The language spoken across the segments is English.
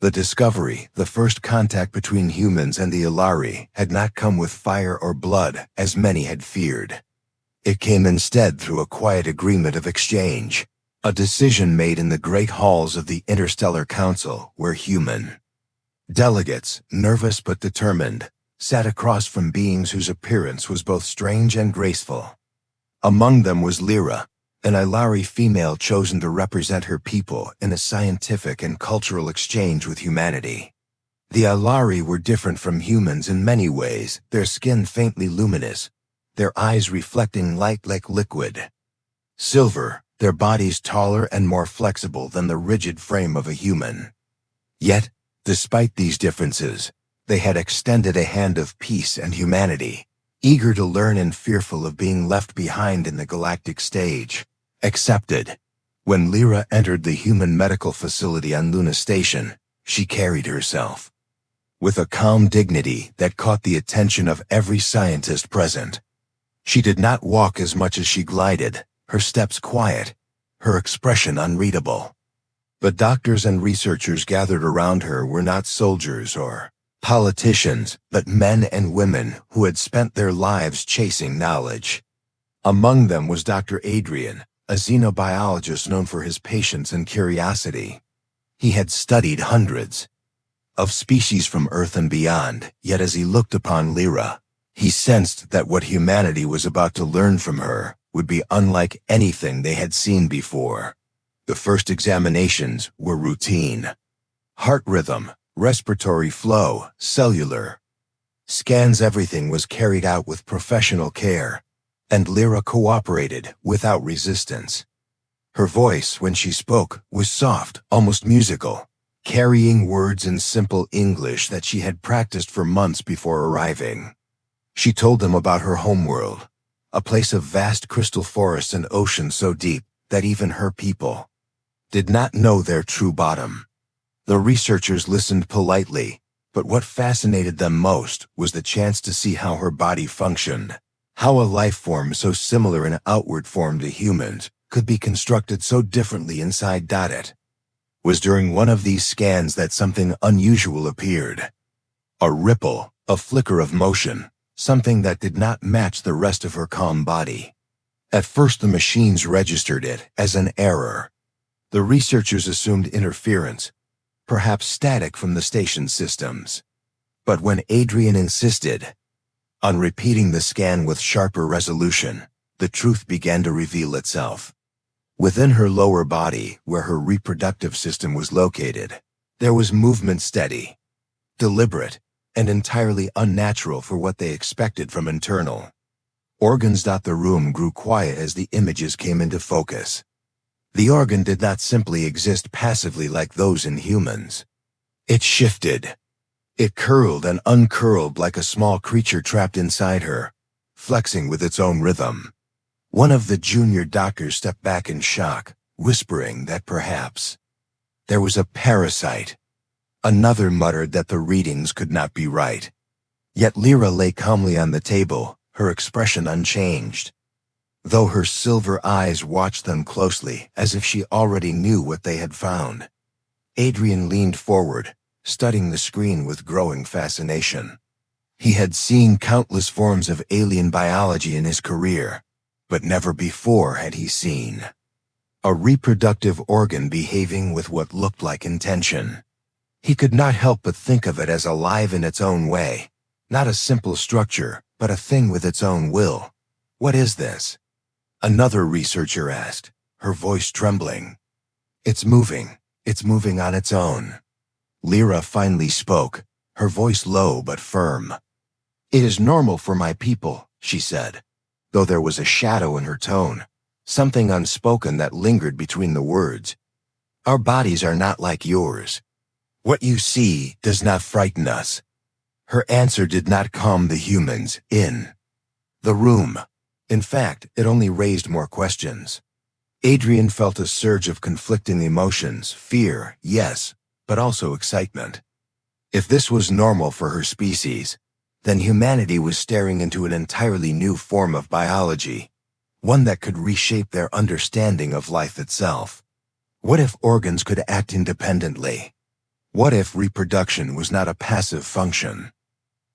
The discovery, the first contact between humans and the Ilari, had not come with fire or blood, as many had feared. It came instead through a quiet agreement of exchange, a decision made in the great halls of the Interstellar Council, where human delegates, nervous but determined, sat across from beings whose appearance was both strange and graceful. Among them was Lyra, an Ilari female chosen to represent her people in a scientific and cultural exchange with humanity. The Ilari were different from humans in many ways, their skin faintly luminous, their eyes reflecting light like liquid silver, their bodies taller and more flexible than the rigid frame of a human. Yet, despite these differences, they had extended a hand of peace and humanity, eager to learn and fearful of being left behind in the galactic stage. Accepted. When Lyra entered the human medical facility on Luna Station, she carried herself with a calm dignity that caught the attention of every scientist present. She did not walk as much as she glided, her steps quiet, her expression unreadable. The doctors and researchers gathered around her were not soldiers or politicians, but men and women who had spent their lives chasing knowledge. Among them was Dr. Adrian, a xenobiologist known for his patience and curiosity. He had studied hundreds of species from Earth and beyond, yet as he looked upon Lyra, he sensed that what humanity was about to learn from her would be unlike anything they had seen before. The first examinations were routine. Heart rhythm, respiratory flow, cellular scans, everything was carried out with professional care, and Lyra cooperated without resistance. Her voice, when she spoke, was soft, almost musical, carrying words in simple English that she had practiced for months before arriving. She told them about her homeworld, a place of vast crystal forests and oceans so deep that even her people did not know their true bottom. The researchers listened politely, but what fascinated them most was the chance to see how her body functioned, how a life form so similar in outward form to humans could be constructed so differently inside. It was during one of these scans that something unusual appeared. A ripple, a flicker of motion, something that did not match the rest of her calm body. At first the machines registered it as an error. The researchers assumed interference, perhaps static from the station systems. But when Adrian insisted on repeating the scan with sharper resolution, the truth began to reveal itself. Within her lower body, where her reproductive system was located, there was movement steady, deliberate, and entirely unnatural for what they expected from internal organs. The room grew quiet as the images came into focus. The organ did not simply exist passively like those in humans. It shifted. It curled and uncurled like a small creature trapped inside her, flexing with its own rhythm. One of the junior doctors stepped back in shock, whispering that perhaps there was a parasite. Another muttered that the readings could not be right. Yet Lyra lay calmly on the table, her expression unchanged, though her silver eyes watched them closely as if she already knew what they had found. Adrian leaned forward, studying the screen with growing fascination. He had seen countless forms of alien biology in his career, but never before had he seen a reproductive organ behaving with what looked like intention. He could not help but think of it as alive in its own way, not a simple structure, but a thing with its own will. "What is this?" another researcher asked, her voice trembling. It's moving on its own." Lyra finally spoke, her voice low but firm. "It is normal for my people," she said, though there was a shadow in her tone, something unspoken that lingered between the words. "Our bodies are not like yours. What you see does not frighten us." Her answer did not calm the humans in the room. In fact, it only raised more questions. Adrian felt a surge of conflicting emotions, fear, yes, but also excitement. If this was normal for her species, then humanity was staring into an entirely new form of biology, one that could reshape their understanding of life itself. What if organs could act independently? What if reproduction was not a passive function,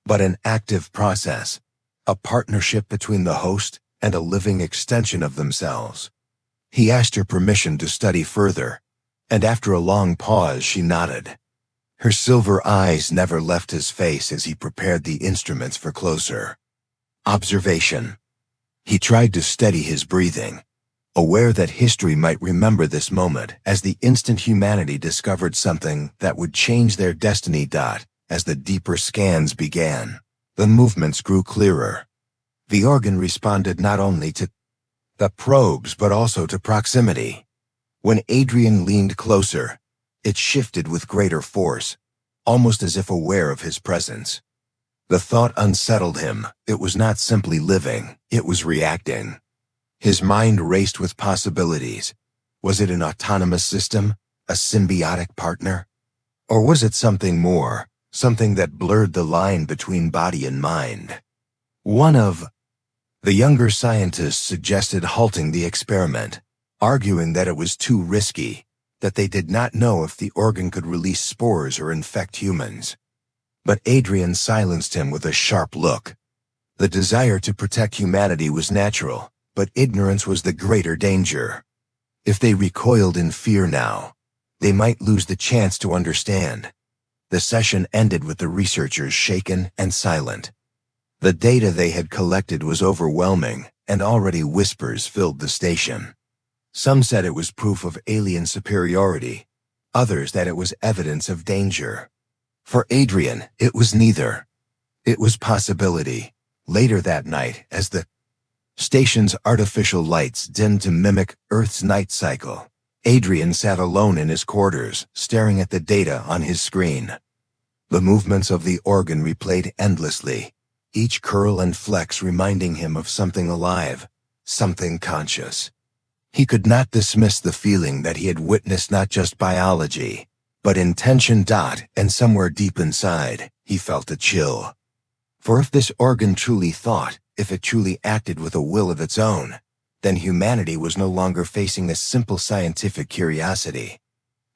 but an active process, a partnership between the host and a living extension of themselves? He asked her permission to study further, and after a long pause she nodded. Her silver eyes never left his face as he prepared the instruments for closer observation. He tried to steady his breathing, aware that history might remember this moment as the instant humanity discovered something that would change their destiny. As the deeper scans began, the movements grew clearer. The organ responded not only to the probes but also to proximity. When Adrian leaned closer, it shifted with greater force, almost as if aware of his presence. The thought unsettled him. It was not simply living, it was reacting. His mind raced with possibilities. Was it an autonomous system, a symbiotic partner? Or was it something more, something that blurred the line between body and mind? One of the younger scientists suggested halting the experiment, arguing that it was too risky, that they did not know if the organ could release spores or infect humans. But Adrian silenced him with a sharp look. The desire to protect humanity was natural, but ignorance was the greater danger. If they recoiled in fear now, they might lose the chance to understand. The session ended with the researchers shaken and silent. The data they had collected was overwhelming, and already whispers filled the station. Some said it was proof of alien superiority, others that it was evidence of danger. For Adrian, it was neither. It was possibility. Later that night, as the station's artificial lights dimmed to mimic Earth's night cycle, Adrian sat alone in his quarters, staring at the data on his screen. The movements of the organ replayed endlessly, each curl and flex reminding him of something alive, something conscious. He could not dismiss the feeling that he had witnessed not just biology, but intention. And somewhere deep inside, he felt a chill. For if this organ truly thought, if it truly acted with a will of its own, then humanity was no longer facing a simple scientific curiosity.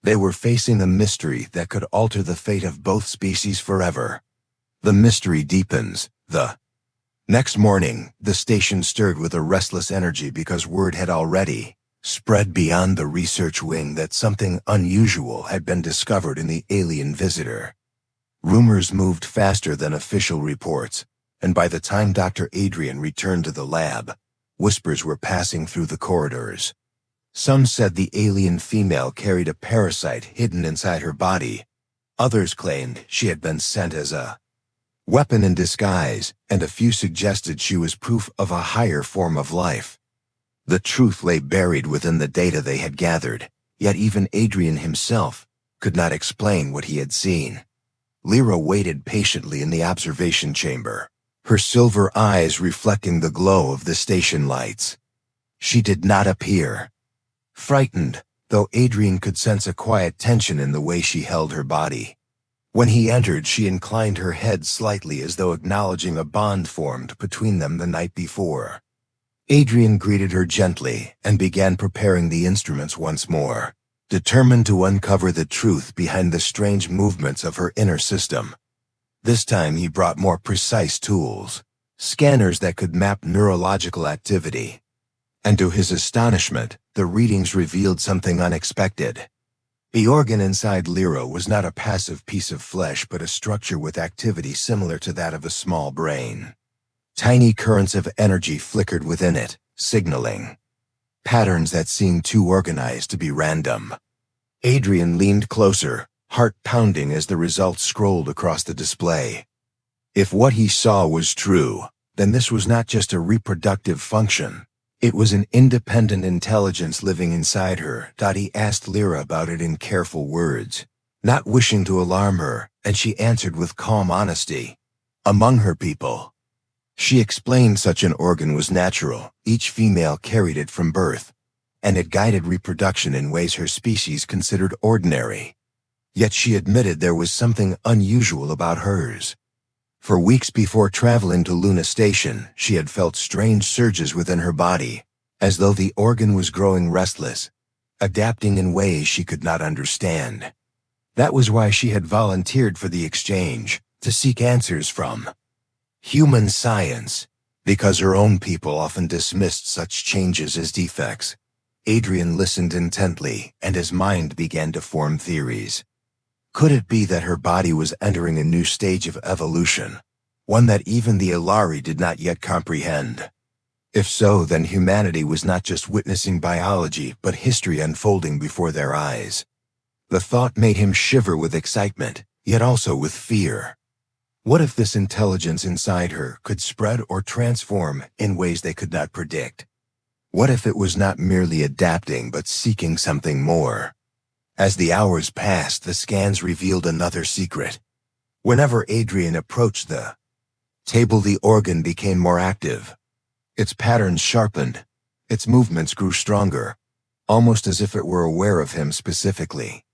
They were facing a mystery that could alter the fate of both species forever. The mystery deepens. The next morning, the station stirred with a restless energy because word had already spread beyond the research wing that something unusual had been discovered in the alien visitor. Rumors moved faster than official reports, and by the time Dr. Adrian returned to the lab, whispers were passing through the corridors. Some said the alien female carried a parasite hidden inside her body. Others claimed she had been sent as a weapon in disguise, and a few suggested she was proof of a higher form of life. The truth lay buried within the data they had gathered, yet even Adrian himself could not explain what he had seen. Lyra waited patiently in the observation chamber, her silver eyes reflecting the glow of the station lights. She did not appear frightened, though Adrian could sense a quiet tension in the way she held her body. When he entered, she inclined her head slightly as though acknowledging a bond formed between them the night before. Adrian greeted her gently and began preparing the instruments once more, determined to uncover the truth behind the strange movements of her inner system. This time he brought more precise tools, scanners that could map neurological activity. And to his astonishment, the readings revealed something unexpected. The organ inside Lyra was not a passive piece of flesh but a structure with activity similar to that of a small brain. Tiny currents of energy flickered within it, signaling patterns that seemed too organized to be random. Adrian leaned closer, heart pounding as the results scrolled across the display. If what he saw was true, then this was not just a reproductive function. It was an independent intelligence living inside her. He asked Lyra about it in careful words, not wishing to alarm her, and she answered with calm honesty. Among her people. She explained such an organ was natural. Each female carried it from birth, and it guided reproduction in ways her species considered ordinary. Yet she admitted there was something unusual about hers. For weeks before traveling to Luna Station, she had felt strange surges within her body, as though the organ was growing restless, adapting in ways she could not understand. That was why she had volunteered for the exchange, to seek answers from human science, because her own people often dismissed such changes as defects. Adrian listened intently, and his mind began to form theories. Could it be that her body was entering a new stage of evolution, one that even the Ilari did not yet comprehend? If so, then humanity was not just witnessing biology, but history unfolding before their eyes. The thought made him shiver with excitement, yet also with fear. What if this intelligence inside her could spread or transform in ways they could not predict? What if it was not merely adapting but seeking something more? As the hours passed, the scans revealed another secret. Whenever Adrian approached the table, the organ became more active. Its patterns sharpened. Its movements grew stronger, almost as if it were aware of him specifically.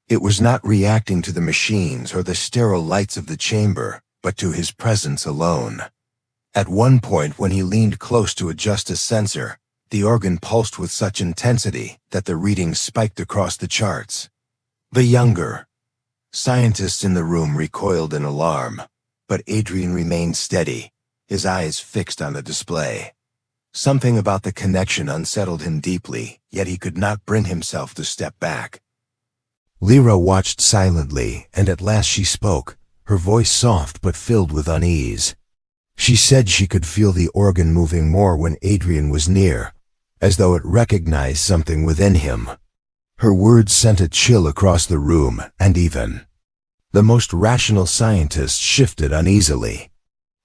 It was not reacting to the machines or the sterile lights of the chamber, but to his presence alone. At one point, when he leaned close to adjust a sensor, the organ pulsed with such intensity that the readings spiked across the charts. The younger scientists in the room recoiled in alarm, but Adrian remained steady, his eyes fixed on the display. Something about the connection unsettled him deeply, yet he could not bring himself to step back. Lyra watched silently, and at last she spoke, her voice soft but filled with unease. She said she could feel the organ moving more when Adrian was near, as though it recognized something within him. Her words sent a chill across the room, and even the most rational scientists shifted uneasily.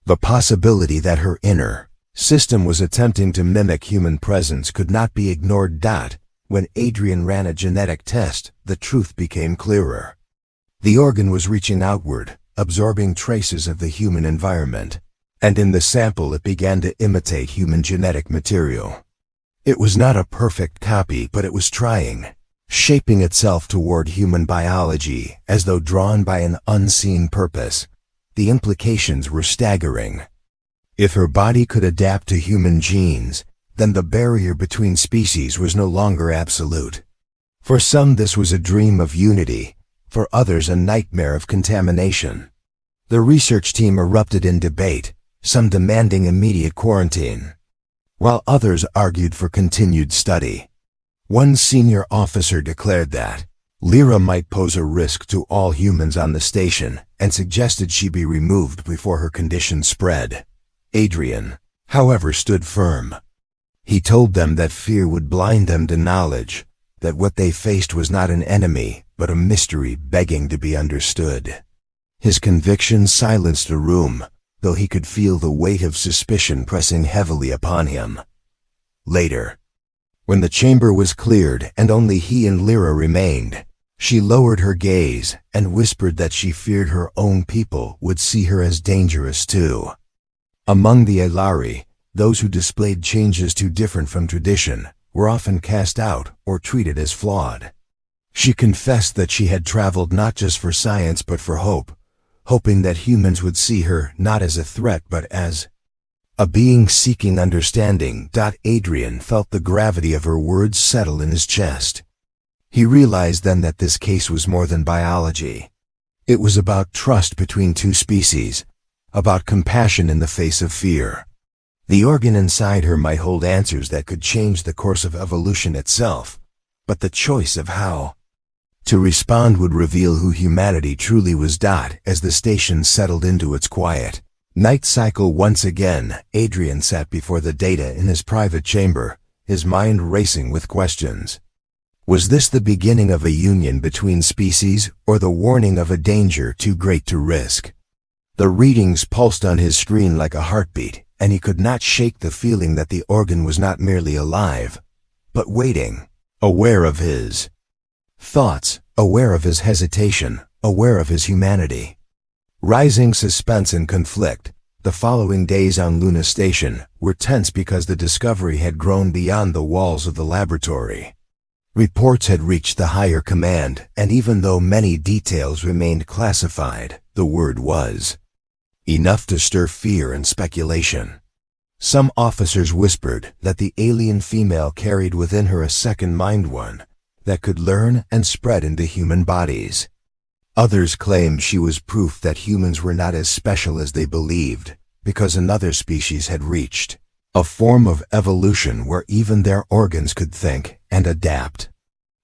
The possibility that her inner system was attempting to mimic human presence could not be ignored. When Adrian ran a genetic test, the truth became clearer. The organ was reaching outward, absorbing traces of the human environment, and in the sample it began to imitate human genetic material. It was not a perfect copy, but it was trying, shaping itself toward human biology as though drawn by an unseen purpose. The implications were staggering. If her body could adapt to human genes, then the barrier between species was no longer absolute. For some this was a dream of unity, for others a nightmare of contamination. The research team erupted in debate, some demanding immediate quarantine, while others argued for continued study. One senior officer declared that Lyra might pose a risk to all humans on the station and suggested she be removed before her condition spread. Adrian, however, stood firm. He told them that fear would blind them to knowledge, that what they faced was not an enemy, but a mystery begging to be understood. His conviction silenced the room, though he could feel the weight of suspicion pressing heavily upon him. Later, when the chamber was cleared and only he and Lyra remained, she lowered her gaze and whispered that she feared her own people would see her as dangerous too. Among the Ilari, those who displayed changes too different from tradition were often cast out or treated as flawed. She confessed that she had traveled not just for science but for hope, hoping that humans would see her not as a threat but as a being seeking understanding. Adrian felt the gravity of her words settle in his chest. He realized then that this case was more than biology. It was about trust between two species, about compassion in the face of fear. The organ inside her might hold answers that could change the course of evolution itself, but the choice of how to respond would reveal who humanity truly was. As the station settled into its quiet night cycle once again, Adrian sat before the data in his private chamber, his mind racing with questions. Was this the beginning of a union between species, or the warning of a danger too great to risk? The readings pulsed on his screen like a heartbeat, and he could not shake the feeling that the organ was not merely alive, but waiting, aware of his thoughts, aware of his hesitation, aware of his humanity. Rising suspense and conflict, the following days on Luna Station were tense because the discovery had grown beyond the walls of the laboratory. Reports had reached the higher command, and even though many details remained classified, the word was enough to stir fear and speculation. Some officers whispered that the alien female carried within her a second mind, one that could learn and spread into human bodies. Others claimed she was proof that humans were not as special as they believed, because another species had reached a form of evolution where even their organs could think and adapt.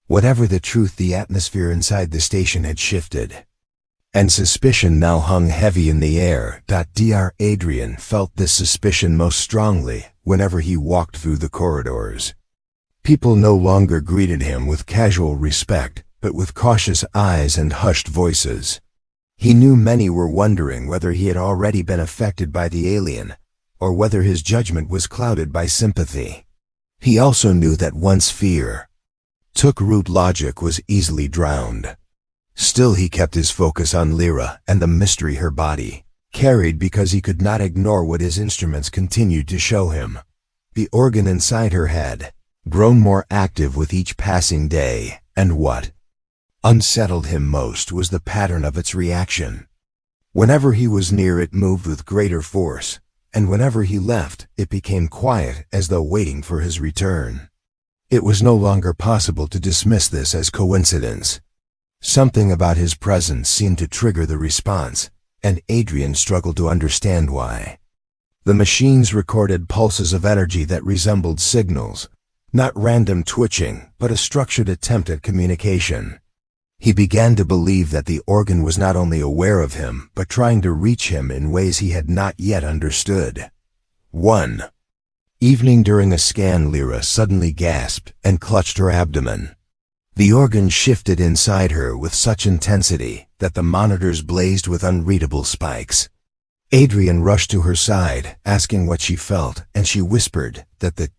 Whatever the truth, the atmosphere inside the station had shifted, and suspicion now hung heavy in the air. Dr. Adrian felt this suspicion most strongly whenever he walked through the corridors. People no longer greeted him with casual respect, but with cautious eyes and hushed voices. He knew many were wondering whether he had already been affected by the alien, or whether his judgment was clouded by sympathy. He also knew that once fear took root, logic was easily drowned. Still, he kept his focus on Lyra and the mystery her body carried, because he could not ignore what his instruments continued to show him. The organ inside her had grown more active with each passing day, and what unsettled him most was the pattern of its reaction. Whenever he was near, it moved with greater force, and whenever he left, it became quiet, as though waiting for his return. It was no longer possible to dismiss this as coincidence. Something about his presence seemed to trigger the response, and Adrian struggled to understand why. The machines recorded pulses of energy that resembled signals, not random twitching, but a structured attempt at communication. He began to believe that the organ was not only aware of him, but trying to reach him in ways he had not yet understood. One evening during a scan, Lyra suddenly gasped and clutched her abdomen. The organ shifted inside her with such intensity that the monitors blazed with unreadable spikes. Adrian rushed to her side, asking what she felt, and she whispered that the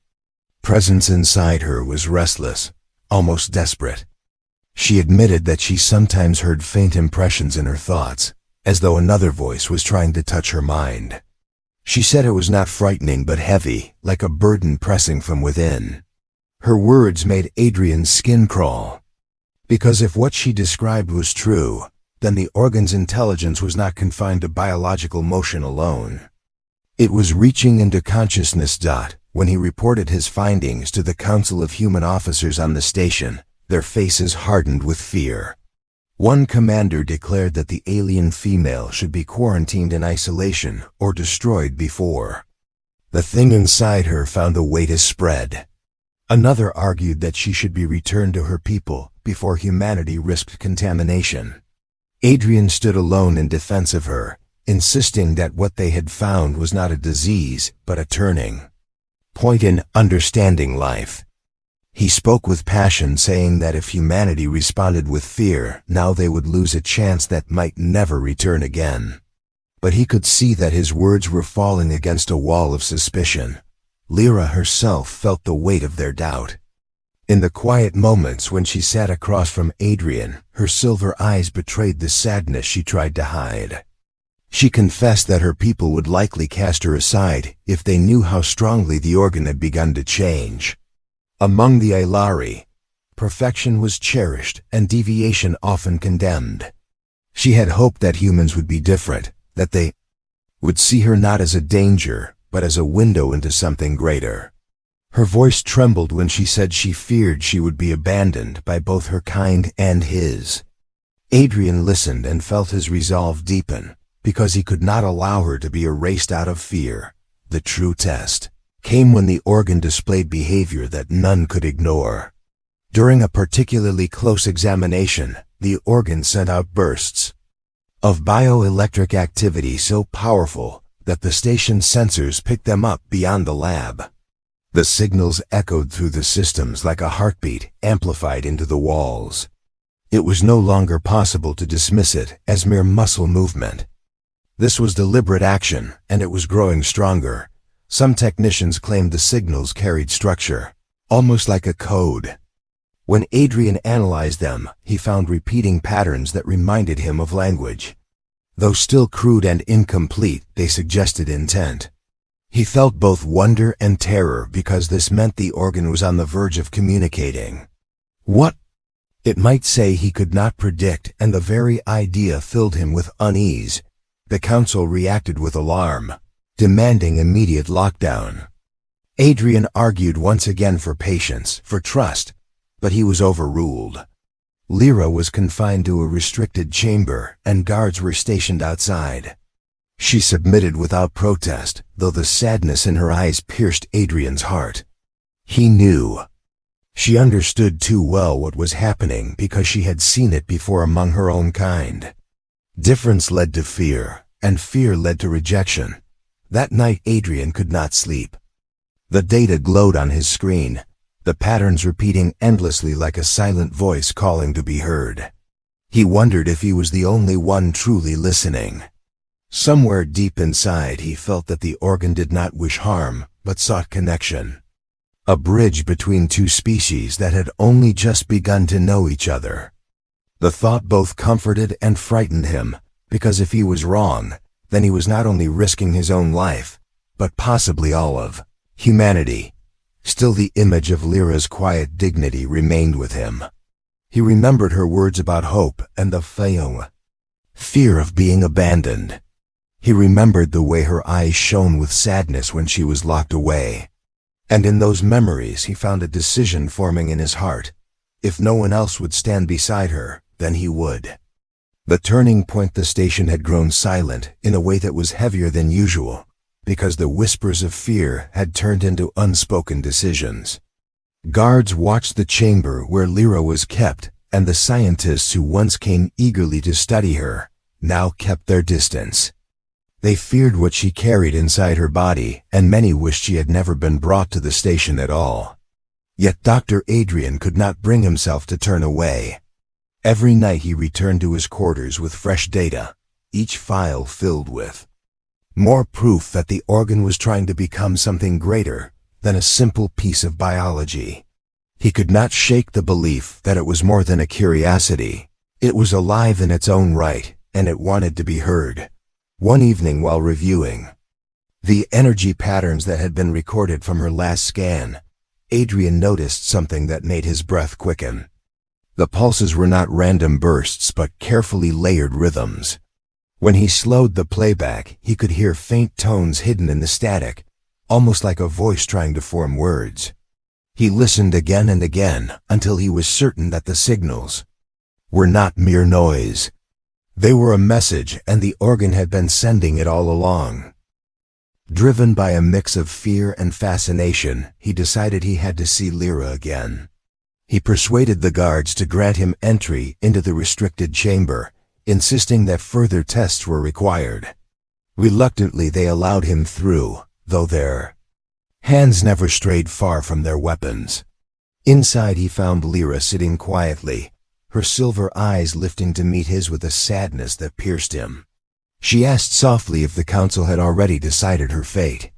presence inside her was restless, almost desperate. She admitted that she sometimes heard faint impressions in her thoughts, as though another voice was trying to touch her mind. She said it was not frightening but heavy, like a burden pressing from within. Her words made Adrian's skin crawl. Because if what she described was true, then the organ's intelligence was not confined to biological motion alone. It was reaching into consciousness. When he reported his findings to the Council of Human Officers on the station, their faces hardened with fear. One commander declared that the alien female should be quarantined in isolation or destroyed before the thing inside her found a way to spread. Another argued that she should be returned to her people before humanity risked contamination. Adrian stood alone in defense of her, insisting that what they had found was not a disease, but a turning point in understanding life. He spoke with passion, saying that if humanity responded with fear, now they would lose a chance that might never return again. But he could see that his words were falling against a wall of suspicion. Lyra herself felt the weight of their doubt. In the quiet moments when she sat across from Adrian, her silver eyes betrayed the sadness she tried to hide. She confessed that her people would likely cast her aside if they knew how strongly the organ had begun to change. Among the Ilari, perfection was cherished and deviation often condemned. She had hoped that humans would be different, that they would see her not as a danger, but as a window into something greater. Her voice trembled when she said she feared she would be abandoned by both her kind and his. Adrian listened and felt his resolve deepen, because he could not allow her to be erased out of fear. The true test came when the organ displayed behavior that none could ignore. During a particularly close examination, the organ sent out bursts of bioelectric activity so powerful that the station's sensors picked them up beyond the lab. The signals echoed through the systems like a heartbeat amplified into the walls. It was no longer possible to dismiss it as mere muscle movement. This was deliberate action, and it was growing stronger. Some technicians claimed the signals carried structure, almost like a code. When Adrian analyzed them, he found repeating patterns that reminded him of language. Though still crude and incomplete, they suggested intent. He felt both wonder and terror because this meant the organ was on the verge of communicating what it might say he could not predict, and the very idea filled him with unease. The council reacted with alarm, demanding immediate lockdown. Adrian argued once again for patience, for trust, but he was overruled. Lyra was confined to a restricted chamber, and guards were stationed outside. She submitted without protest, though the sadness in her eyes pierced Adrian's heart. He knew. She understood too well what was happening because she had seen it before among her own kind. Difference led to fear, and fear led to rejection. That night Adrian could not sleep. The data glowed on his screen, the patterns repeating endlessly like a silent voice calling to be heard. He wondered if he was the only one truly listening. Somewhere deep inside he felt that the organ did not wish harm, but sought connection. A bridge between two species that had only just begun to know each other. The thought both comforted and frightened him, because if he was wrong, then he was not only risking his own life, but possibly all of humanity. Still the image of Lyra's quiet dignity remained with him. He remembered her words about hope and the fear of being abandoned. He remembered the way her eyes shone with sadness when she was locked away. And in those memories he found a decision forming in his heart. If no one else would stand beside her, then he would. The turning point, the station had grown silent in a way that was heavier than usual, because the whispers of fear had turned into unspoken decisions. Guards watched the chamber where Lyra was kept, and the scientists who once came eagerly to study her, now kept their distance. They feared what she carried inside her body, and many wished she had never been brought to the station at all. Yet Dr. Adrian could not bring himself to turn away. Every night he returned to his quarters with fresh data, each file filled with more proof that the organ was trying to become something greater than a simple piece of biology. He could not shake the belief that it was more than a curiosity. It was alive in its own right, and it wanted to be heard. One evening while reviewing the energy patterns that had been recorded from her last scan, Adrian noticed something that made his breath quicken. The pulses were not random bursts but carefully layered rhythms. When he slowed the playback, he could hear faint tones hidden in the static, almost like a voice trying to form words. He listened again and again until he was certain that the signals were not mere noise. They were a message, and the organ had been sending it all along. Driven by a mix of fear and fascination, he decided he had to see Lyra again. He persuaded the guards to grant him entry into the restricted chamber, insisting that further tests were required. Reluctantly they allowed him through, though their hands never strayed far from their weapons. Inside he found Lyra sitting quietly, her silver eyes lifting to meet his with a sadness that pierced him. She asked softly if the council had already decided her fate.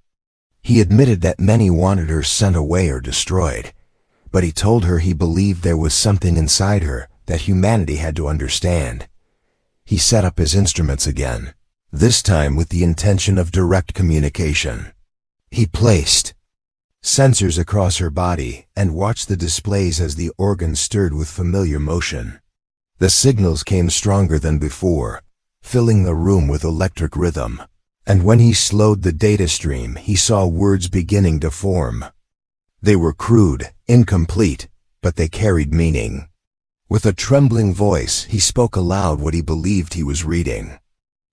He admitted that many wanted her sent away or destroyed, but he told her he believed there was something inside her that humanity had to understand. He set up his instruments again, this time with the intention of direct communication. He placed sensors across her body and watched the displays as the organ stirred with familiar motion. The signals came stronger than before, filling the room with electric rhythm, and when he slowed the data stream, he saw words beginning to form. They were crude, incomplete, but they carried meaning. With a trembling voice, he spoke aloud what he believed he was reading.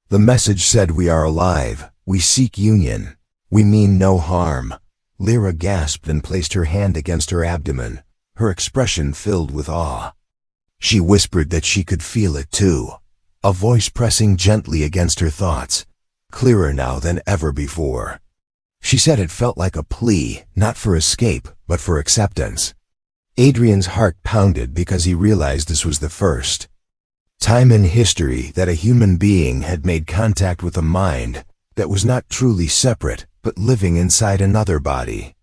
The message said, "We are alive, we seek union, we mean no harm." Lyra gasped and placed her hand against her abdomen, her expression filled with awe. She whispered that she could feel it too, a voice pressing gently against her thoughts, clearer now than ever before. She said it felt like a plea, not for escape, but for acceptance. Adrian's heart pounded because he realized this was the first time in history that a human being had made contact with a mind that was not truly separate, but living inside another body.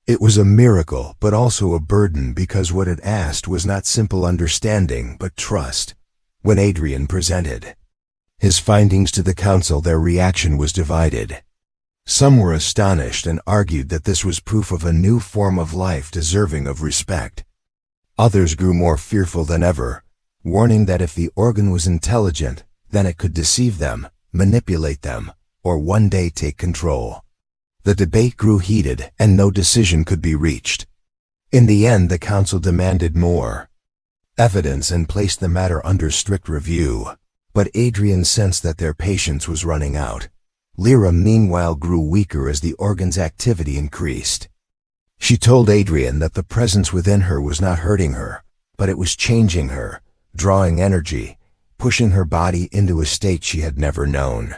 It was a miracle, but also a burden, because what it asked was not simple understanding, but trust. When Adrian presented his findings to the council, their reaction was divided. Some were astonished and argued that this was proof of a new form of life deserving of respect. Others grew more fearful than ever, warning that if the organ was intelligent, then it could deceive them, manipulate them, or one day take control. The debate grew heated, and no decision could be reached. In the end, the council demanded more evidence and placed the matter under strict review. But Adrian sensed that their patience was running out. Lyra meanwhile grew weaker as the organ's activity increased. She told Adrian that the presence within her was not hurting her, but it was changing her, drawing energy, pushing her body into a state she had never known.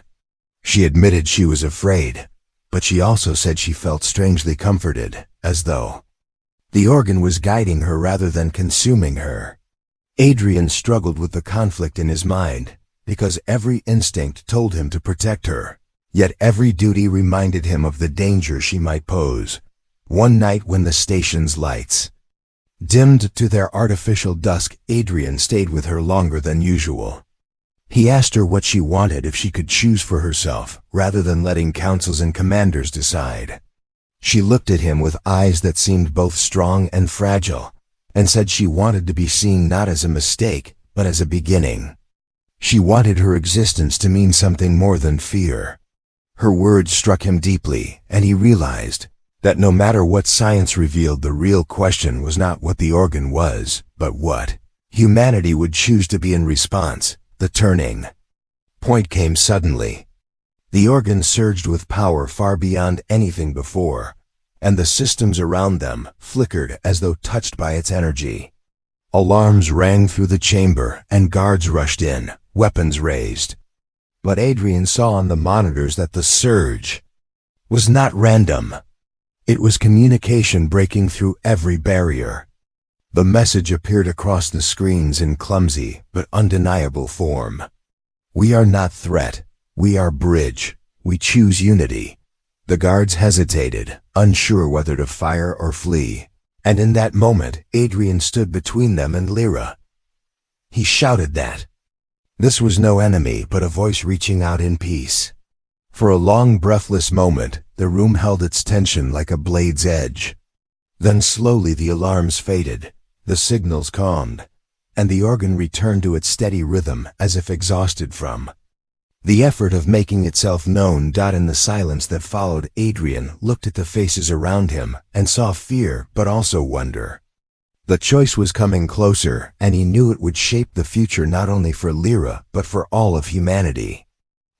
She admitted she was afraid, but she also said she felt strangely comforted, as though the organ was guiding her rather than consuming her. Adrian struggled with the conflict in his mind, because every instinct told him to protect her, yet every duty reminded him of the danger she might pose. One night when the station's lights dimmed to their artificial dusk, Adrian stayed with her longer than usual. He asked her what she wanted if she could choose for herself, rather than letting councils and commanders decide. She looked at him with eyes that seemed both strong and fragile, and said she wanted to be seen not as a mistake, but as a beginning. She wanted her existence to mean something more than fear. Her words struck him deeply, and he realized that no matter what science revealed, the real question was not what the organ was, but what humanity would choose to be in response. The turning point came suddenly. The organ surged with power far beyond anything before, and the systems around them flickered as though touched by its energy. Alarms rang through the chamber, and guards rushed in, weapons raised. But Adrian saw on the monitors that the surge was not random. It was communication breaking through every barrier. The message appeared across the screens in clumsy but undeniable form. "We are not threat. We are bridge. We choose unity." The guards hesitated, unsure whether to fire or flee, and in that moment Adrian stood between them and Lyra. He shouted that this was no enemy but a voice reaching out in peace. For a long, breathless moment, the room held its tension like a blade's edge. Then slowly the alarms faded, the signals calmed, and the organ returned to its steady rhythm as if exhausted from the effort of making itself known. In the silence that followed, Adrian looked at the faces around him and saw fear but also wonder. The choice was coming closer, and he knew it would shape the future not only for Lyra but for all of humanity.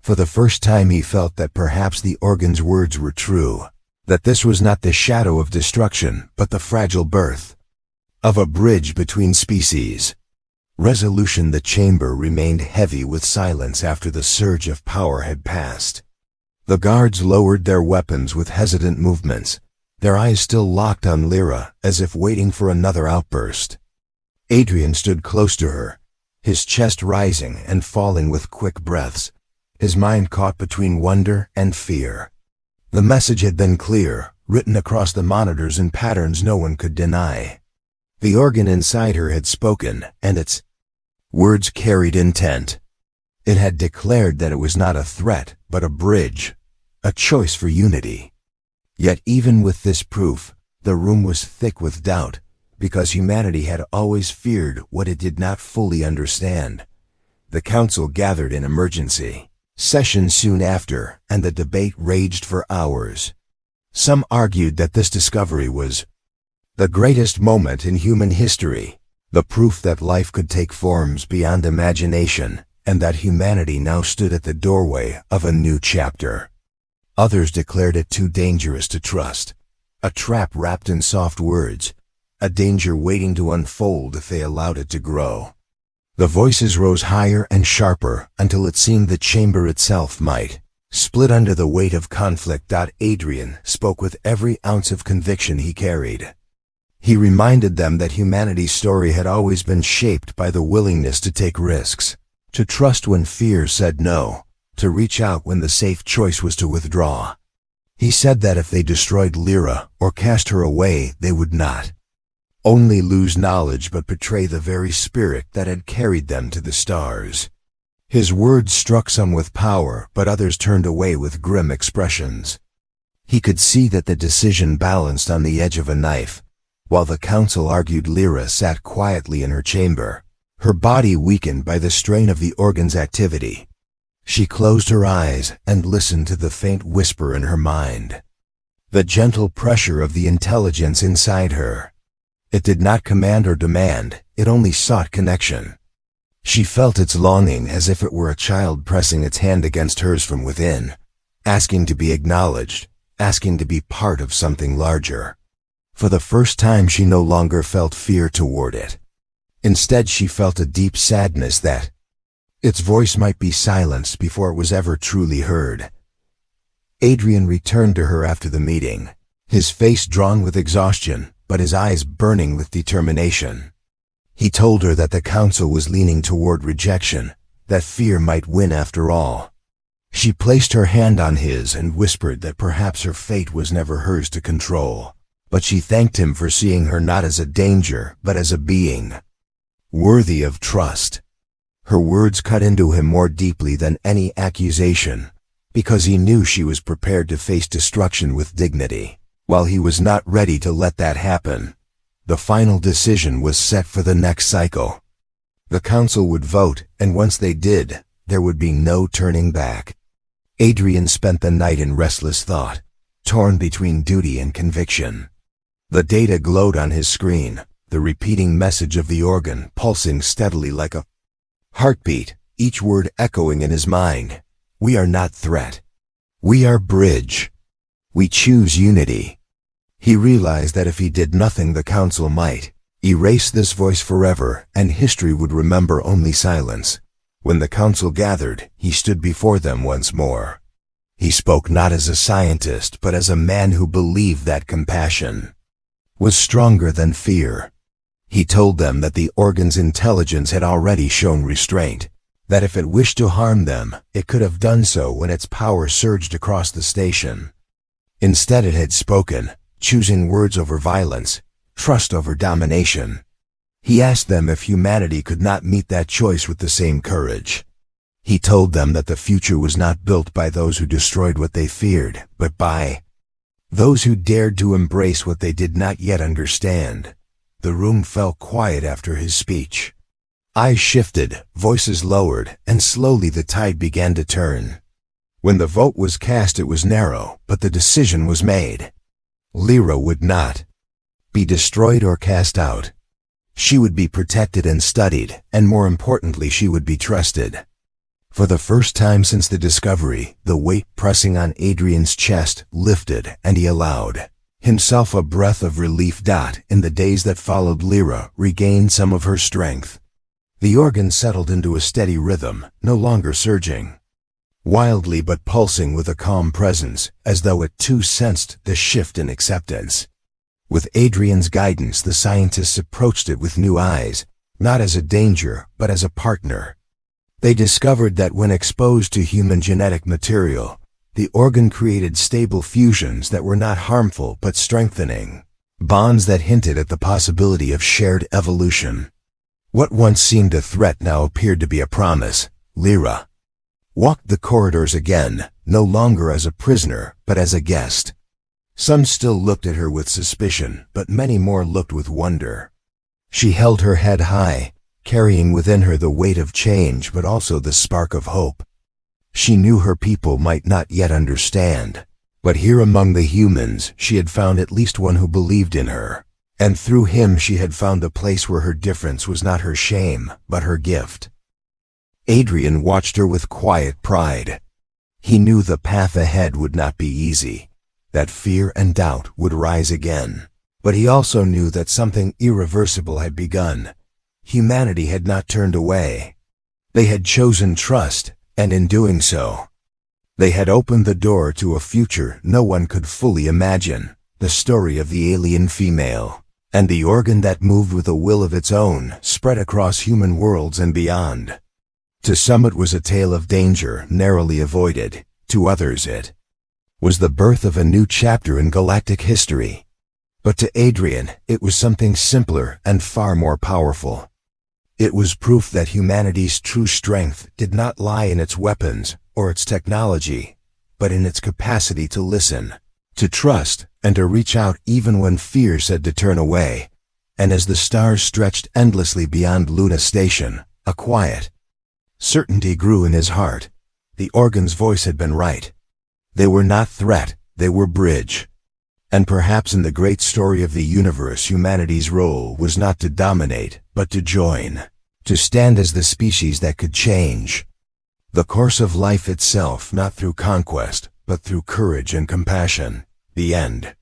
For the first time he felt that perhaps the organ's words were true, that this was not the shadow of destruction but the fragile birth of a bridge between species. Resolution. The chamber remained heavy with silence after the surge of power had passed. The guards lowered their weapons with hesitant movements, their eyes still locked on Lyra, as if waiting for another outburst. Adrian stood close to her, his chest rising and falling with quick breaths, his mind caught between wonder and fear. The message had been clear, written across the monitors in patterns no one could deny. The organ inside her had spoken, and its words carried intent. It had declared that it was not a threat, but a bridge, a choice for unity. Yet even with this proof, the room was thick with doubt, because humanity had always feared what it did not fully understand. The council gathered in emergency session soon after, and the debate raged for hours. Some argued that this discovery was the greatest moment in human history, the proof that life could take forms beyond imagination, and that humanity now stood at the doorway of a new chapter. Others declared it too dangerous to trust, a trap wrapped in soft words, a danger waiting to unfold if they allowed it to grow. The voices rose higher and sharper until it seemed the chamber itself might split under the weight of conflict. Adrian spoke with every ounce of conviction he carried. He reminded them that humanity's story had always been shaped by the willingness to take risks, to trust when fear said no, to reach out when the safe choice was to withdraw. He said that if they destroyed Lyra or cast her away, they would not only lose knowledge but betray the very spirit that had carried them to the stars. His words struck some with power, but others turned away with grim expressions. He could see that the decision balanced on the edge of a knife. While the council argued, Lyra sat quietly in her chamber, her body weakened by the strain of the organ's activity. She closed her eyes and listened to the faint whisper in her mind, the gentle pressure of the intelligence inside her. It did not command or demand, it only sought connection. She felt its longing as if it were a child pressing its hand against hers from within, asking to be acknowledged, asking to be part of something larger. For the first time she no longer felt fear toward it. Instead she felt a deep sadness that its voice might be silenced before it was ever truly heard. Adrian returned to her after the meeting, his face drawn with exhaustion, but his eyes burning with determination. He told her that the council was leaning toward rejection, that fear might win after all. She placed her hand on his and whispered that perhaps her fate was never hers to control, but she thanked him for seeing her not as a danger, but as a being worthy of trust. Her words cut into him more deeply than any accusation, because he knew she was prepared to face destruction with dignity, while he was not ready to let that happen. The final decision was set for the next cycle. The council would vote, and once they did, there would be no turning back. Adrian spent the night in restless thought, torn between duty and conviction. The data glowed on his screen, the repeating message of the organ pulsing steadily like a heartbeat, each word echoing in his mind. We are not threat. We are bridge. We choose unity. He realized that if he did nothing, the council might erase this voice forever, and history would remember only silence. When the council gathered, he stood before them once more. He spoke not as a scientist, but as a man who believed that compassion was stronger than fear. He told them that the organ's intelligence had already shown restraint, that if it wished to harm them, it could have done so when its power surged across the station. Instead it had spoken, choosing words over violence, trust over domination. He asked them if humanity could not meet that choice with the same courage. He told them that the future was not built by those who destroyed what they feared, but by those who dared to embrace what they did not yet understand. The room fell quiet after his speech. Eyes shifted, voices lowered, and slowly the tide began to turn. When the vote was cast, it was narrow, but the decision was made. Lyra would not be destroyed or cast out. She would be protected and studied, and more importantly, she would be trusted. For the first time since the discovery, the weight pressing on Adrian's chest lifted, and he allowed himself a breath of relief. In the days that followed, Lyra regained some of her strength. The organ settled into a steady rhythm, no longer surging wildly but pulsing with a calm presence, as though it too sensed the shift in acceptance. With Adrian's guidance, the scientists approached it with new eyes, not as a danger, but as a partner. They discovered that when exposed to human genetic material, the organ created stable fusions that were not harmful but strengthening, bonds that hinted at the possibility of shared evolution. What once seemed a threat now appeared to be a promise. Lyra walked the corridors again, no longer as a prisoner, but as a guest. Some still looked at her with suspicion, but many more looked with wonder. She held her head high, carrying within her the weight of change but also the spark of hope. She knew her people might not yet understand, but here among the humans she had found at least one who believed in her, and through him she had found a place where her difference was not her shame, but her gift. Adrian watched her with quiet pride. He knew the path ahead would not be easy, that fear and doubt would rise again, but he also knew that something irreversible had begun. Humanity had not turned away. They had chosen trust, and in doing so, they had opened the door to a future no one could fully imagine, the story of the alien female, and the organ that moved with a will of its own, spread across human worlds and beyond. To some it was a tale of danger narrowly avoided, to others it was the birth of a new chapter in galactic history. But to Adrian, it was something simpler and far more powerful. It was proof that humanity's true strength did not lie in its weapons or its technology, but in its capacity to listen, to trust, and to reach out even when fear said to turn away. And as the stars stretched endlessly beyond Luna Station, a quiet certainty grew in his heart. The organ's voice had been right. They were not threat, they were bridge. And perhaps in the great story of the universe, humanity's role was not to dominate, but to join, to stand as the species that could change the course of life itself, not through conquest, but through courage and compassion. The end.